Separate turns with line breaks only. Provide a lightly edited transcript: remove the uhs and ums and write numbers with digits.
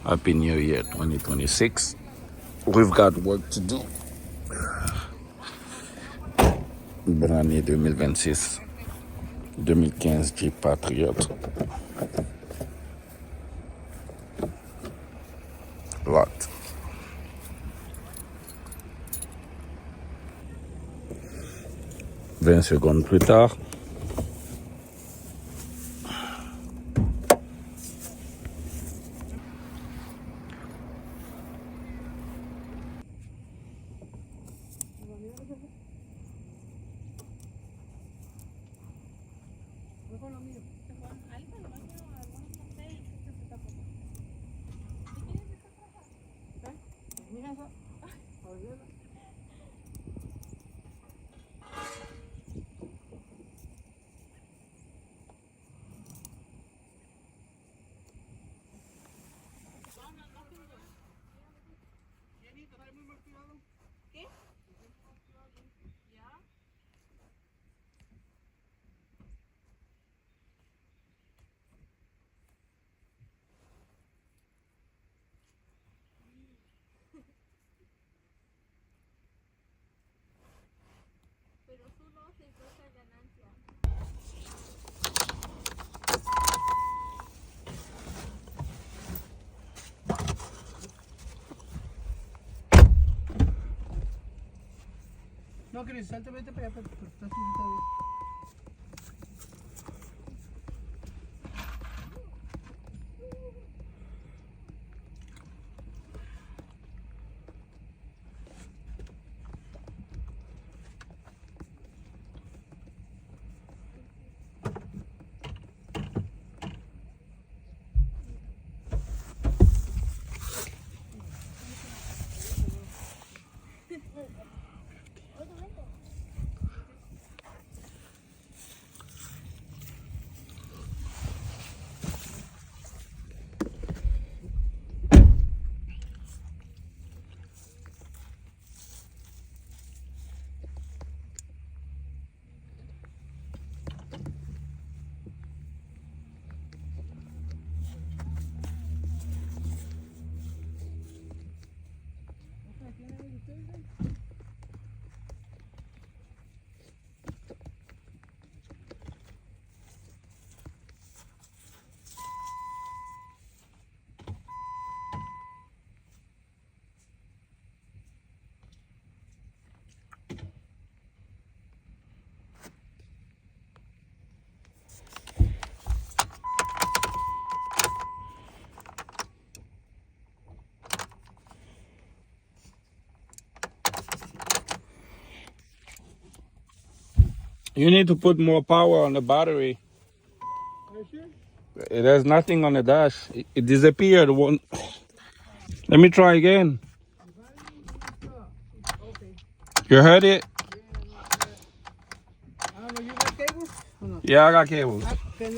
Happy New Year 2026. We've got work to do. Bonne année 2026. 2015 Jeep Patriot. Lot. « 20 secondes plus tard.
Pero tú no se esa ganancia.
No, Cris, salte, vete para allá, pero está bien.
You need to put more power on the battery.
Are you sure?
There's nothing on the dash. It disappeared. Let me try again.
Okay.
You heard it?
I don't know, you got cables? Or no?
Yeah, I got cables.
Can